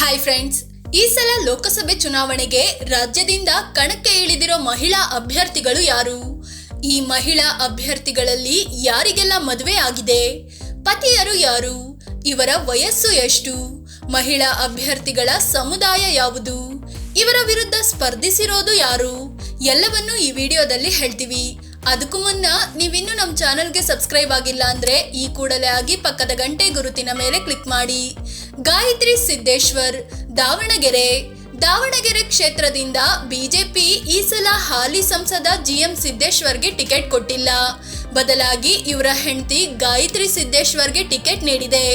Hi friends, ಈ ಸಲ ಲೋಕಸಭೆ ಚುನಾವಣೆಗೆ ರಾಜ್ಯದಿಂದ ಕಣಕ್ಕೆ ಇಳಿದಿರೋ ಮಹಿಳಾ ಅಭ್ಯರ್ಥಿಗಳು ಯಾರು? ಈ ಮಹಿಳಾ ಅಭ್ಯರ್ಥಿಗಳಲ್ಲಿ ಯಾರಿಗೆಲ್ಲ ಮದುವೆ ಆಗಿದೆ? ಪತಿಯರು ಯಾರು? ಇವರ ವಯಸ್ಸು ಎಷ್ಟು? ಮಹಿಳಾ ಅಭ್ಯರ್ಥಿಗಳ ಸಮುದಾಯ ಯಾವುದು? ಇವರ ವಿರುದ್ಧ ಸ್ಪರ್ಧಿಸಿರೋದು ಯಾರು? ಎಲ್ಲವನ್ನೂ ಈ ವಿಡಿಯೋದಲ್ಲಿ ಹೇಳ್ತೀವಿ. ಅದಕ್ಕೂ ಮುನ್ನ ನೀವಿನ್ನೂ ನಮ್ಮ ಚಾನಲ್ಗೆ ಸಬ್ಸ್ಕ್ರೈಬ್ ಆಗಿಲ್ಲ ಅಂದ್ರೆ ಈ ಕೂಡಲೇ ಆಗಿ ಪಕ್ಕದ ಗಂಟೆ ಗುರುತಿನ ಮೇಲೆ ಕ್ಲಿಕ್ ಮಾಡಿ. ಗಾಯತ್ರಿ ಸಿದ್ದೇಶ್ವರ್, ದಾವಣಗೆರೆ ಕ್ಷೇತ್ರದಿಂದ ಬಿಜೆಪಿ ಈ ಸಲ ಹಾಲಿ ಸಂಸದ GM ಸಿದ್ದೇಶ್ವರ್ಗೆ ಟಿಕೆಟ್ ಕೊಟ್ಟಿಲ್ಲ. ಬದಲಾಗಿ ಇವರ ಹೆಂಡತಿ ಗಾಯತ್ರಿ ಸಿದ್ದೇಶ್ವರ್ಗೆ ಟಿಕೆಟ್ ನೀಡಿದೆ.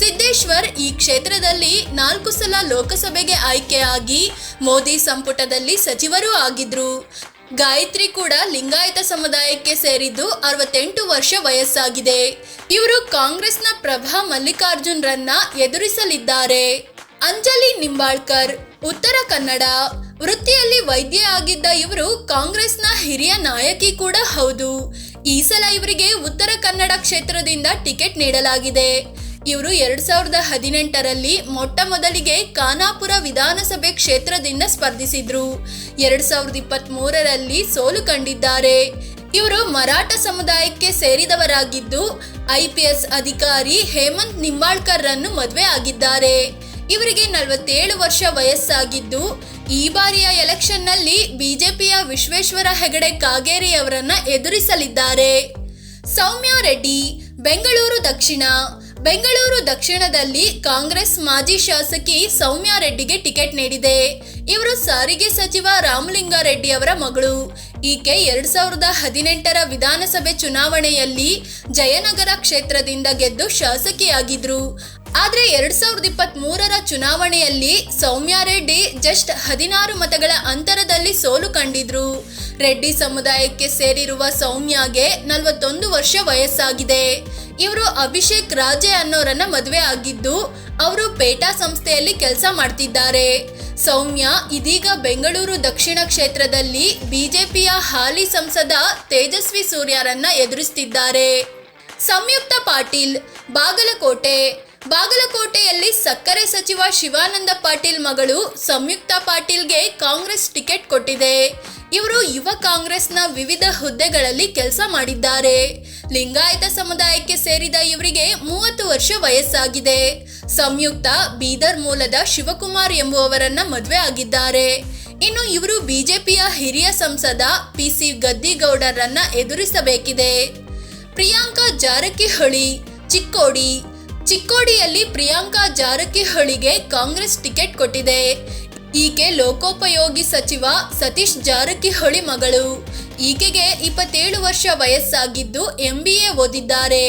ಸಿದ್ದೇಶ್ವರ್ ಈ ಕ್ಷೇತ್ರದಲ್ಲಿ 4 ಸಲ ಲೋಕಸಭೆಗೆ ಆಯ್ಕೆಯಾಗಿ ಮೋದಿ ಸಂಪುಟದಲ್ಲಿ ಸಚಿವರೂ ಆಗಿದ್ರು. ಗಾಯತ್ರಿ ಕೂಡ ಲಿಂಗಾಯತ ಸಮುದಾಯಕ್ಕೆ ಸೇರಿದ್ದು 68 ವರ್ಷ ವಯಸ್ಸಾಗಿದೆ. ಇವರು ಕಾಂಗ್ರೆಸ್ನ ಪ್ರಭಾ ಮಲ್ಲಿಕಾರ್ಜುನ್ ರನ್ನ ಎದುರಿಸಲಿದ್ದಾರೆ. ಅಂಜಲಿ ನಿಂಬಾಳ್ಕರ್, ಉತ್ತರ ಕನ್ನಡ, ವೃತ್ತಿಯಲ್ಲಿ ವೈದ್ಯ ಆಗಿದ್ದ ಇವರು ಕಾಂಗ್ರೆಸ್ನ ಹಿರಿಯ ನಾಯಕಿ ಕೂಡ ಹೌದು. ಈ ಸಲ ಇವರಿಗೆ ಉತ್ತರ ಕನ್ನಡ ಕ್ಷೇತ್ರದಿಂದ ಟಿಕೆಟ್ ನೀಡಲಾಗಿದೆ. ಇವರು 2018ರಲ್ಲಿ ಮೊಟ್ಟ ಮೊದಲಿಗೆ ಖಾನಾಪುರ ವಿಧಾನಸಭೆ ಕ್ಷೇತ್ರದಿಂದ ಸ್ಪರ್ಧಿಸಿದ್ರು. 2023ರಲ್ಲಿ ಸೋಲು ಕಂಡಿದ್ದಾರೆ. ಇವರು ಮರಾಠ ಸಮುದಾಯಕ್ಕೆ ಸೇರಿದವರಾಗಿದ್ದು IPS ಅಧಿಕಾರಿ ಹೇಮಂತ್ ನಿಂಬಾಳ್ಕರ್ ರನ್ನು ಮದುವೆ ಆಗಿದ್ದಾರೆ. ಇವರಿಗೆ 47 ವರ್ಷ ವಯಸ್ಸಾಗಿದ್ದು ಈ ಬಾರಿಯ ಎಲೆಕ್ಷನ್ನಲ್ಲಿ ಬಿಜೆಪಿಯ ವಿಶ್ವೇಶ್ವರ ಹೆಗಡೆ ಕಾಗೇರಿ ಅವರನ್ನ ಎದುರಿಸಲಿದ್ದಾರೆ. ಸೌಮ್ಯ ರೆಡ್ಡಿ, ಬೆಂಗಳೂರು ದಕ್ಷಿಣದಲ್ಲಿ ಕಾಂಗ್ರೆಸ್ ಮಾಜಿ ಶಾಸಕಿ ಸೌಮ್ಯ ರೆಡ್ಡಿಗೆ ಟಿಕೆಟ್ ನೀಡಿದೆ. ಇವರು ಸಾರಿಗೆ ಸಚಿವ ರಾಮಲಿಂಗಾರೆಡ್ಡಿ ಅವರ ಮಗಳು. ಈಕೆ 2018ರ ವಿಧಾನಸಭೆ ಚುನಾವಣೆಯಲ್ಲಿ ಜಯನಗರ ಕ್ಷೇತ್ರದಿಂದ ಗೆದ್ದು ಶಾಸಕಿಯಾಗಿದ್ರು. ಆದ್ರೆ 2023ರ ಚುನಾವಣೆಯಲ್ಲಿ ಸೌಮ್ಯ ರೆಡ್ಡಿ ಜಸ್ಟ್ 16 ಮತಗಳ ಅಂತರದಲ್ಲಿ ಸೋಲು ಕಂಡಿದ್ರು. ರೆಡ್ಡಿ ಸಮುದಾಯಕ್ಕೆ ಸೇರಿರುವ ಸೌಮ್ಯಗೆ 41 ವರ್ಷ ವಯಸ್ಸಾಗಿದೆ. ಇವರು ಅಭಿಷೇಕ್ ರಾಜೆ ಅನ್ನೋರನ್ನ ಮದುವೆ ಆಗಿದ್ದು ಅವರು ಪೇಟಾ ಸಂಸ್ಥೆಯಲ್ಲಿ ಕೆಲಸ ಮಾಡ್ತಿದ್ದಾರೆ. ಸೌಮ್ಯ ಇದೀಗ ಬೆಂಗಳೂರು ದಕ್ಷಿಣ ಕ್ಷೇತ್ರದಲ್ಲಿ ಬಿಜೆಪಿಯ ಹಾಲಿ ಸಂಸದ ತೇಜಸ್ವಿ ಸೂರ್ಯರನ್ನ ಎದುರಿಸುತ್ತಿದ್ದಾರೆ. ಸಂಯುಕ್ತ ಪಾಟೀಲ್, ಬಾಗಲಕೋಟೆಯಲ್ಲಿ ಸಕ್ಕರೆ ಸಚಿವ ಶಿವಾನಂದ ಪಾಟೀಲ್ ಮಗಳು ಸಂಯುಕ್ತ ಪಾಟೀಲ್ಗೆ ಕಾಂಗ್ರೆಸ್ ಟಿಕೆಟ್ ಕೊಟ್ಟಿದೆ. ಇವರು ಯುವ ಕಾಂಗ್ರೆಸ್ನ ವಿವಿಧ ಹುದ್ದೆಗಳಲ್ಲಿ ಕೆಲಸ ಮಾಡಿದ್ದಾರೆ. ಲಿಂಗಾಯತ ಸಮುದಾಯಕ್ಕೆ ಸೇರಿದ ಇವರಿಗೆ 30 ವರ್ಷ ವಯಸ್ಸಾಗಿದೆ. ಸಂಯುಕ್ತ ಬೀದರ್ ಮೂಲದ ಶಿವಕುಮಾರ್ ಎಂಬುವವರನ್ನ ಮದುವೆ ಆಗಿದ್ದಾರೆ. ಇನ್ನು ಇವರು ಬಿಜೆಪಿಯ ಹಿರಿಯ ಸಂಸದ PC ಗದ್ದಿಗೌಡರನ್ನ ಎದುರಿಸಬೇಕಿದೆ. ಪ್ರಿಯಾಂಕಾ ಜಾರಕಿಹೊಳಿ, ಚಿಕ್ಕೋಡಿಯಲ್ಲಿ ಪ್ರಿಯಾಂಕಾ ಜಾರಕಿಹೊಳಿಗೆ ಕಾಂಗ್ರೆಸ್ ಟಿಕೆಟ್ ಕೊಟ್ಟಿದೆ. ಈಕೆ ಲೋಕೋಪಯೋಗಿ ಸಚಿವ ಸತೀಶ್ ಜಾರಕಿಹೊಳಿ ಮಗಳು. ಈಕೆಗೆ 27 ವರ್ಷ ವಯಸ್ಸಾಗಿದ್ದು MBA ಓದಿದ್ದಾರೆ.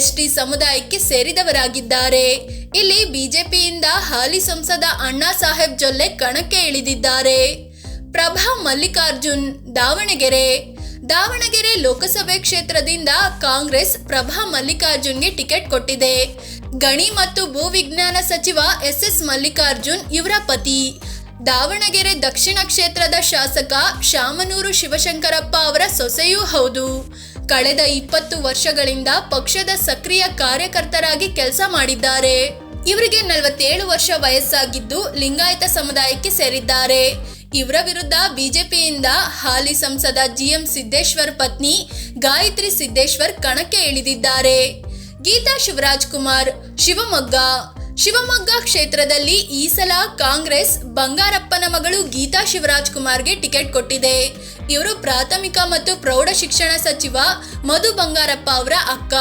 ST ಸಮುದಾಯಕ್ಕೆ ಸೇರಿದವರಾಗಿದ್ದಾರೆ. ಇಲ್ಲಿ ಬಿಜೆಪಿಯಿಂದ ಹಾಲಿ ಸಂಸದ ಅಣ್ಣಾ ಸಾಹೇಬ್ ಜೊಲ್ಲೆ ಕಣಕ್ಕೆ ಇಳಿದಿದ್ದಾರೆ. ಪ್ರಭಾ ಮಲ್ಲಿಕಾರ್ಜುನ್, ದಾವಣಗೆರೆ ಲೋಕಸಭೆ ಕ್ಷೇತ್ರದಿಂದ ಕಾಂಗ್ರೆಸ್ ಪ್ರಭಾ ಮಲ್ಲಿಕಾರ್ಜುನ್ಗೆ ಟಿಕೆಟ್ ಕೊಟ್ಟಿದೆ. ಗಣಿ ಮತ್ತು ಭೂವಿಜ್ಞಾನ ಸಚಿವ SS ಮಲ್ಲಿಕಾರ್ಜುನ್ ಇವರ ಪತಿ. ದಾವಣಗೆರೆ ದಕ್ಷಿಣ ಕ್ಷೇತ್ರದ ಶಾಸಕ ಶಾಮನೂರು ಶಿವಶಂಕರಪ್ಪ ಅವರ ಸೊಸೆಯೂ ಹೌದು. ಕಳೆದ 20 ವರ್ಷಗಳಿಂದ ಪಕ್ಷದ ಸಕ್ರಿಯ ಕಾರ್ಯಕರ್ತರಾಗಿ ಕೆಲಸ ಮಾಡಿದ್ದಾರೆ. ಇವರಿಗೆ 47 ವರ್ಷ ವಯಸ್ಸಾಗಿದ್ದು ಲಿಂಗಾಯತ ಸಮುದಾಯಕ್ಕೆ ಸೇರಿದ್ದಾರೆ. ಇವರ ವಿರುದ್ಧ ಬಿಜೆಪಿಯಿಂದ ಹಾಲಿ ಸಂಸದ GM ಸಿದ್ದೇಶ್ವರ್ ಪತ್ನಿ ಗಾಯತ್ರಿ ಸಿದ್ದೇಶ್ವರ್ ಕಣಕ್ಕೆ ಇಳಿದಿದ್ದಾರೆ. ಗೀತಾ ಶಿವರಾಜ್ಕುಮಾರ್, ಶಿವಮೊಗ್ಗ ಕ್ಷೇತ್ರದಲ್ಲಿ ಈ ಸಲ ಕಾಂಗ್ರೆಸ್ ಬಂಗಾರಪ್ಪನ ಮಗಳು ಗೀತಾ ಶಿವರಾಜ್ಕುಮಾರ್ಗೆ ಟಿಕೆಟ್ ಕೊಟ್ಟಿದೆ. ಇವರು ಪ್ರಾಥಮಿಕ ಮತ್ತು ಪ್ರೌಢ ಶಿಕ್ಷಣ ಸಚಿವ ಮಧು ಬಂಗಾರಪ್ಪ ಅವರ ಅಕ್ಕ.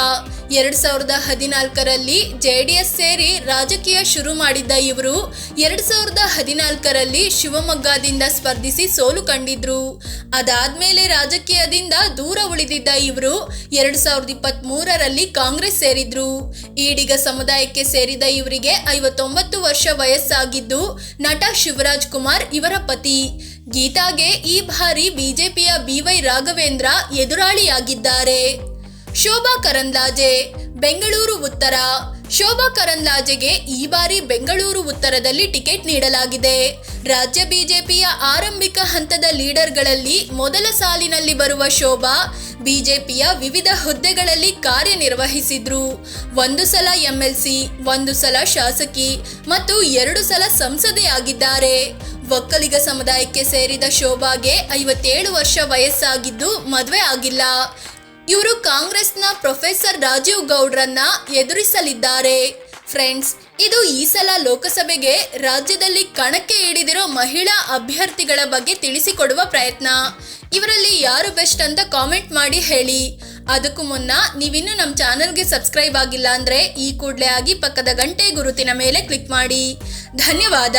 2014ರಲ್ಲಿ JDS ಸೇರಿ ರಾಜಕೀಯ ಶುರು ಮಾಡಿದ್ದ ಇವರು 2014ರಲ್ಲಿ ಶಿವಮೊಗ್ಗದಿಂದ ಸ್ಪರ್ಧಿಸಿ ಸೋಲು ಕಂಡಿದ್ರು. ಅದಾದ್ಮೇಲೆ ರಾಜಕೀಯದಿಂದ ದೂರ ಉಳಿದಿದ್ದ ಇವರು 2023ರಲ್ಲಿ ಕಾಂಗ್ರೆಸ್ ಸೇರಿದ್ರು. ಈಡಿಗ ಸಮುದಾಯಕ್ಕೆ ಸೇರಿದ ಇವರಿಗೆ 59 ವರ್ಷ ವಯಸ್ಸಾಗಿದ್ದು ನಟ ಶಿವರಾಜ್ ಕುಮಾರ್ ಇವರ ಪತಿ. ಗೀತಾಗೆ ಈ ಬಾರಿ ಬಿಜೆಪಿಯ BY ರಾಘವೇಂದ್ರ ಎದುರಾಳಿಯಾಗಿದ್ದಾರೆ. ಶೋಭಾ ಕರಂದ್ಲಾಜೆ, ಬೆಂಗಳೂರು ಉತ್ತರ, ಶೋಭಾ ಕರಂದ್ಲಾಜೆಗೆ ಈ ಬಾರಿ ಬೆಂಗಳೂರು ಉತ್ತರದಲ್ಲಿ ಟಿಕೆಟ್ ನೀಡಲಾಗಿದೆ. ರಾಜ್ಯ ಬಿಜೆಪಿಯ ಆರಂಭಿಕ ಹಂತದ ಲೀಡರ್ಗಳಲ್ಲಿ ಮೊದಲ ಸಾಲಿನಲ್ಲಿ ಬರುವ ಶೋಭಾ ಬಿಜೆಪಿಯ ವಿವಿಧ ಹುದ್ದೆಗಳಲ್ಲಿ ಕಾರ್ಯನಿರ್ವಹಿಸಿದ್ರು. 1 ಸಲ MLC, 1 ಸಲ ಶಾಸಕಿ ಮತ್ತು 2 ಸಲ ಸಂಸದೆಯಾಗಿದ್ದಾರೆ. ಒಕ್ಕಲಿಗ ಸಮುದಾಯಕ್ಕೆ ಸೇರಿದ ಶೋಭಾಗೆ 57 ವರ್ಷ ವಯಸ್ಸಾಗಿದ್ದು ಮದುವೆ ಆಗಿಲ್ಲ. ಇವರು ಕಾಂಗ್ರೆಸ್ನ ಪ್ರೊಫೆಸರ್ ರಾಜೀವ್ ಗೌಡ್ರನ್ನ ಎದುರಿಸಲಿದ್ದಾರೆ. ಫ್ರೆಂಡ್ಸ್, ಇದು ಈ ಸಲ ಲೋಕಸಭೆಗೆ ರಾಜ್ಯದಲ್ಲಿ ಕಣಕ್ಕೆ ಇಳಿದಿರೋ ಮಹಿಳಾ ಅಭ್ಯರ್ಥಿಗಳ ಬಗ್ಗೆ ತಿಳಿಸಿಕೊಡುವ ಪ್ರಯತ್ನ. ಇವರಲ್ಲಿ ಯಾರು ಬೆಸ್ಟ್ ಅಂತ ಕಾಮೆಂಟ್ ಮಾಡಿ ಹೇಳಿ. ಅದಕ್ಕೂ ಮುನ್ನ ನೀವಿನ್ನೂ ನಮ್ಮ ಚಾನಲ್ಗೆ ಸಬ್ಸ್ಕ್ರೈಬ್ ಆಗಿಲ್ಲ ಅಂದರೆ ಈ ಕೂಡಲೇ ಆಗಿ ಪಕ್ಕದ ಗಂಟೆ ಗುರುತಿನ ಮೇಲೆ ಕ್ಲಿಕ್ ಮಾಡಿ. ಧನ್ಯವಾದ.